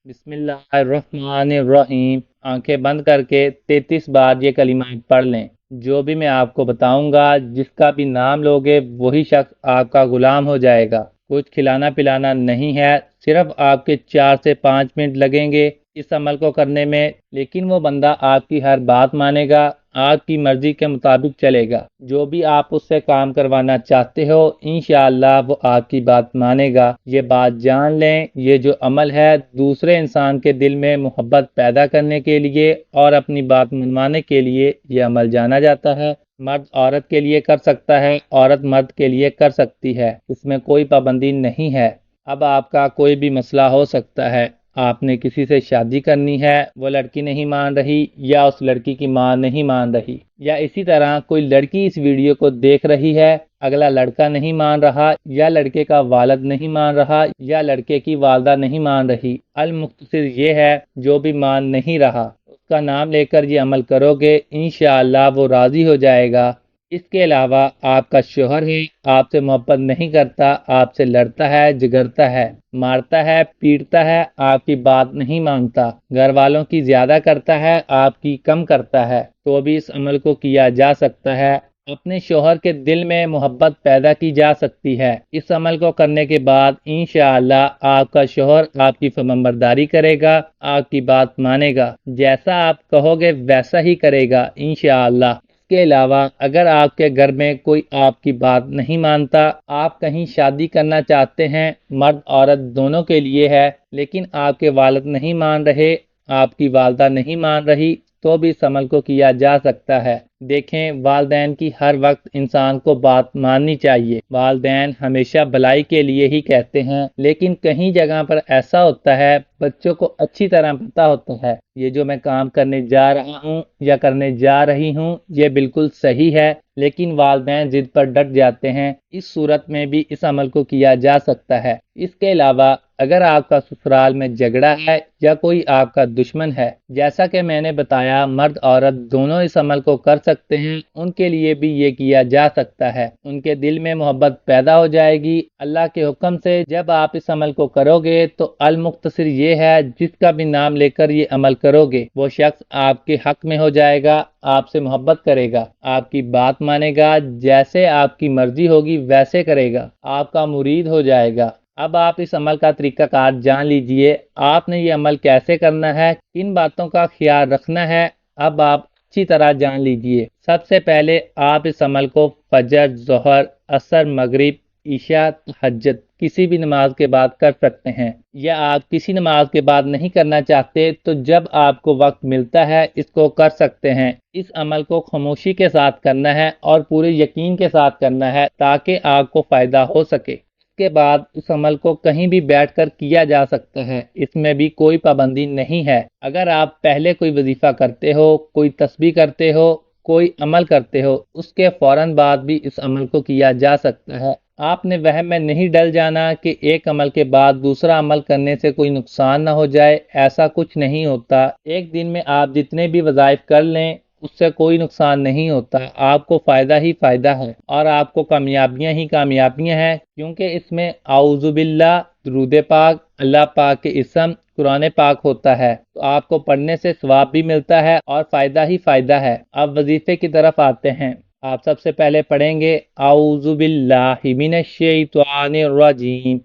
بسم اللہ الرحمن الرحیم۔ آنکھیں بند کر کے 33 بار یہ کلمات پڑھ لیں۔ جو بھی میں آپ کو بتاؤں گا، جس کا بھی نام لوگے وہی شخص آپ کا غلام ہو جائے گا۔ کچھ کھلانا پلانا نہیں ہے، صرف آپ کے 4 سے 5 منٹ لگیں گے اس عمل کو کرنے میں، لیکن وہ بندہ آپ کی ہر بات مانے گا، آپ کی مرضی کے مطابق چلے گا۔ جو بھی آپ اس سے کام کروانا چاہتے ہو انشاءاللہ وہ آپ کی بات مانے گا۔ یہ بات جان لیں، یہ جو عمل ہے دوسرے انسان کے دل میں محبت پیدا کرنے کے لیے اور اپنی بات منوانے کے لیے یہ عمل جانا جاتا ہے۔ مرد عورت کے لیے کر سکتا ہے، عورت مرد کے لیے کر سکتی ہے، اس میں کوئی پابندی نہیں ہے۔ اب آپ کا کوئی بھی مسئلہ ہو سکتا ہے، آپ نے کسی سے شادی کرنی ہے، وہ لڑکی نہیں مان رہی یا اس لڑکی کی ماں نہیں مان رہی، یا اسی طرح کوئی لڑکی اس ویڈیو کو دیکھ رہی ہے، اگلا لڑکا نہیں مان رہا، یا لڑکے کا والد نہیں مان رہا، یا لڑکے کی والدہ نہیں مان رہی۔ المختصر یہ ہے جو بھی مان نہیں رہا اس کا نام لے کر یہ عمل کرو گے انشاءاللہ وہ راضی ہو جائے گا۔ اس کے علاوہ آپ کا شوہر ہے، آپ سے محبت نہیں کرتا، آپ سے لڑتا ہے، جھگڑتا ہے، مارتا ہے، پیٹتا ہے، آپ کی بات نہیں مانتا، گھر والوں کی زیادہ کرتا ہے، آپ کی کم کرتا ہے، تو بھی اس عمل کو کیا جا سکتا ہے۔ اپنے شوہر کے دل میں محبت پیدا کی جا سکتی ہے۔ اس عمل کو کرنے کے بعد انشاءاللہ آپ کا شوہر آپ کی فرمانبرداری کرے گا، آپ کی بات مانے گا، جیسا آپ کہو گے ویسا ہی کرے گا انشاءاللہ۔ اس کے علاوہ اگر آپ کے گھر میں کوئی آپ کی بات نہیں مانتا، آپ کہیں شادی کرنا چاہتے ہیں، مرد عورت دونوں کے لیے ہے، لیکن آپ کے والد نہیں مان رہے، آپ کی والدہ نہیں مان رہی، تو بھی اس عمل کو کیا جا سکتا ہے۔ دیکھیں، والدین کی ہر وقت انسان کو بات ماننی چاہیے۔ والدین ہمیشہ بھلائی کے لیے ہی کہتے ہیں، لیکن کہیں جگہ پر ایسا ہوتا ہے بچوں کو اچھی طرح پتہ ہوتا ہے یہ جو میں کام کرنے جا رہا ہوں یا کرنے جا رہی ہوں یہ بالکل صحیح ہے، لیکن والدین ضد پر ڈٹ جاتے ہیں۔ اس صورت میں بھی اس عمل کو کیا جا سکتا ہے۔ اس کے علاوہ اگر آپ کا سسرال میں جھگڑا ہے یا کوئی آپ کا دشمن ہے، جیسا کہ میں نے بتایا مرد عورت دونوں اس عمل کو کر سکتے ہیں، ان کے لیے بھی یہ کیا جا سکتا ہے۔ ان کے دل میں محبت پیدا ہو جائے گی اللہ کے حکم سے۔ جب آپ اس عمل کو کرو گے تو المختصر یہ ہے جس کا بھی نام لے کر یہ عمل کرو گے وہ شخص آپ کے حق میں ہو جائے گا، آپ سے محبت کرے گا، آپ کی بات مانے گا، جیسے آپ کی مرضی ہوگی ویسے کرے گا، آپ کا مرید ہو جائے گا۔ اب آپ اس عمل کا طریقہ کار جان لیجئے، آپ نے یہ عمل کیسے کرنا ہے، کن باتوں کا خیال رکھنا ہے، اب آپ اچھی طرح جان لیجئے۔ سب سے پہلے آپ اس عمل کو فجر، ظہر، عصر، مغرب، عشاء، تہجد کسی بھی نماز کے بعد کر سکتے ہیں، یا آپ کسی نماز کے بعد نہیں کرنا چاہتے تو جب آپ کو وقت ملتا ہے اس کو کر سکتے ہیں۔ اس عمل کو خاموشی کے ساتھ کرنا ہے اور پورے یقین کے ساتھ کرنا ہے تاکہ آپ کو فائدہ ہو سکے۔ اس کے بعد اس عمل کو کہیں بھی بیٹھ کر کیا جا سکتا ہے، اس میں بھی کوئی پابندی نہیں ہے۔ اگر آپ پہلے کوئی وظیفہ کرتے ہو، کوئی تسبیح کرتے ہو، کوئی عمل کرتے ہو، اس کے فوراً بعد بھی اس عمل کو کیا جا سکتا ہے۔ آپ نے وہم میں نہیں ڈل جانا کہ ایک عمل کے بعد دوسرا عمل کرنے سے کوئی نقصان نہ ہو جائے، ایسا کچھ نہیں ہوتا۔ ایک دن میں آپ جتنے بھی وظائف کر لیں اس سے کوئی نقصان نہیں ہوتا، آپ کو فائدہ ہی فائدہ ہے اور آپ کو کامیابیاں ہی کامیابیاں ہیں، کیونکہ اس میں اعوذ باللہ، درود پاک، اللہ پاک کے اسم، قرآن پاک ہوتا ہے، تو آپ کو پڑھنے سے ثواب بھی ملتا ہے اور فائدہ ہی فائدہ ہے۔ اب وظیفے کی طرف آتے ہیں۔ آپ سب سے پہلے پڑھیں گے اعوذ باللہ من الشیطان الرجیم،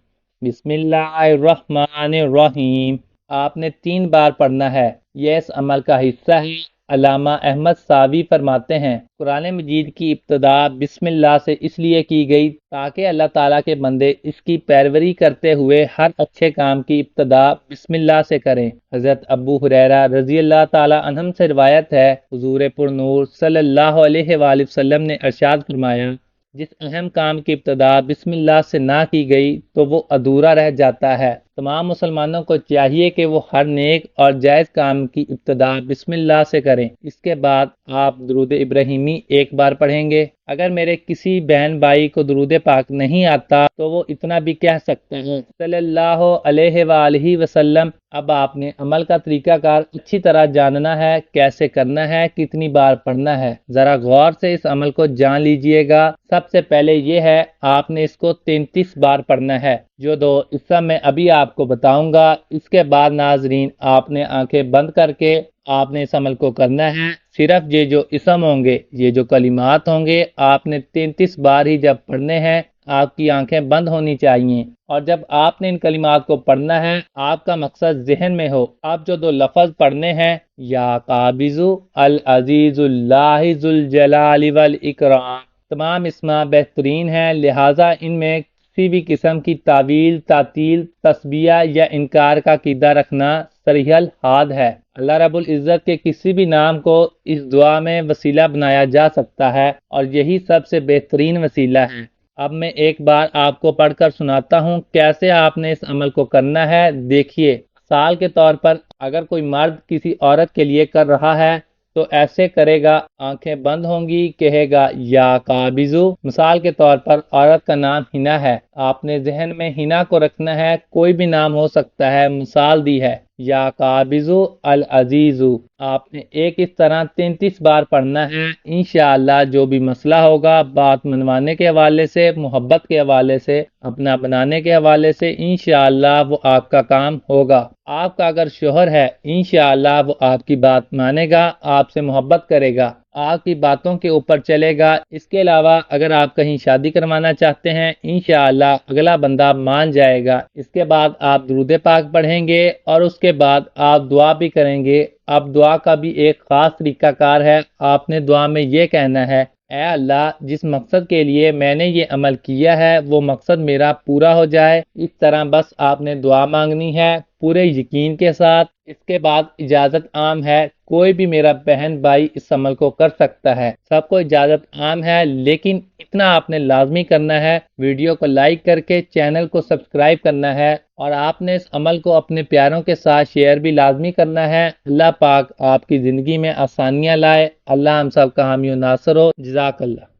بسم اللہ الرحمن الرحیم۔ آپ نے 3 بار پڑھنا ہے، یہ اس عمل کا حصہ ہے۔ علامہ احمد ساوی فرماتے ہیں قرآن مجید کی ابتدا بسم اللہ سے اس لیے کی گئی تاکہ اللہ تعالیٰ کے بندے اس کی پیروی کرتے ہوئے ہر اچھے کام کی ابتدا بسم اللہ سے کریں۔ حضرت ابو ہریرہ رضی اللہ تعالیٰ عنہم سے روایت ہے، حضور پر نور صلی اللہ علیہ وآلہ وسلم نے ارشاد فرمایا، جس اہم کام کی ابتدا بسم اللہ سے نہ کی گئی تو وہ ادھورا رہ جاتا ہے۔ تمام مسلمانوں کو چاہیے کہ وہ ہر نیک اور جائز کام کی ابتدا بسم اللہ سے کریں۔ اس کے بعد آپ درود ابراہیمی 1 بار پڑھیں گے۔ اگر میرے کسی بہن بھائی کو درود پاک نہیں آتا تو وہ اتنا بھی کہہ سکتے ہیں، صلی اللہ علیہ وآلہ وسلم۔ اب آپ نے عمل کا طریقہ کار اچھی طرح جاننا ہے، کیسے کرنا ہے، کتنی بار پڑھنا ہے، ذرا غور سے اس عمل کو جان لیجئے گا۔ سب سے پہلے یہ ہے آپ نے اس کو 33 بار پڑھنا ہے۔ جو 2 حصہ میں ابھی آپ آپ کو بتاؤں گا۔ اس کے بعد ناظرین آپ نے آنکھیں بند کر کے آپ نے اس عمل کو کرنا ہے۔ صرف یہ جو اسم ہوں گے، یہ جو کلمات ہوں گے، آپ نے 33 بار ہی جب پڑھنے ہیں، آپ کی آنکھیں بند ہونی چاہیے۔ اور جب آپ نے ان کلمات کو پڑھنا ہے، آپ کا مقصد ذہن میں ہو۔ آپ جو دو لفظ پڑھنے ہیں، یا قابض العزیز اللہ ذو الجلال والاکرام، تمام اسما بہترین ہیں، لہٰذا ان میں کسی بھی قسم کی تعویل، تعطیل، تسبیہ یا انکار کا عقیدہ رکھنا صریح الحاد ہے۔ اللہ رب العزت کے کسی بھی نام کو اس دعا میں وسیلہ بنایا جا سکتا ہے، اور یہی سب سے بہترین وسیلہ ہے۔ اب میں ایک بار آپ کو پڑھ کر سناتا ہوں کیسے آپ نے اس عمل کو کرنا ہے۔ دیکھیے، مثال کے طور پر اگر کوئی مرد کسی عورت کے لیے کر رہا ہے تو ایسے کرے گا، آنکھیں بند ہوں گی، کہے گا یا قابضو۔ مثال کے طور پر عورت کا نام ہنا ہے، آپ نے ذہن میں ہنا کو رکھنا ہے، کوئی بھی نام ہو سکتا ہے، مثال دی ہے یا قابضو العزیزو۔ آپ نے ایک اس طرح 33 بار پڑھنا ہے۔ انشاءاللہ جو بھی مسئلہ ہوگا، بات منوانے کے حوالے سے، محبت کے حوالے سے، اپنا بنانے کے حوالے سے، انشاءاللہ وہ آپ کا کام ہوگا۔ آپ کا اگر شوہر ہے، انشاءاللہ وہ آپ کی بات مانے گا، آپ سے محبت کرے گا، آپ کی باتوں کے اوپر چلے گا۔ اس کے علاوہ اگر آپ کہیں شادی کروانا چاہتے ہیں، انشاءاللہ اگلا بندہ مان جائے گا۔ اس کے بعد آپ درود پاک پڑھیں گے اور اس کے بعد آپ دعا بھی کریں گے۔ اب دعا کا بھی ایک خاص طریقہ کار ہے۔ آپ نے دعا میں یہ کہنا ہے، اے اللہ، جس مقصد کے لیے میں نے یہ عمل کیا ہے وہ مقصد میرا پورا ہو جائے۔ اس طرح بس آپ نے دعا مانگنی ہے پورے یقین کے ساتھ۔ اس کے بعد اجازت عام ہے، کوئی بھی میرا بہن بھائی اس عمل کو کر سکتا ہے، سب کو اجازت عام ہے، لیکن اتنا آپ نے لازمی کرنا ہے، ویڈیو کو لائک کر کے چینل کو سبسکرائب کرنا ہے، اور آپ نے اس عمل کو اپنے پیاروں کے ساتھ شیئر بھی لازمی کرنا ہے۔ اللہ پاک آپ کی زندگی میں آسانیاں لائے۔ اللہ ہم سب کا حامی و ناصر ہو۔ جزاک اللہ۔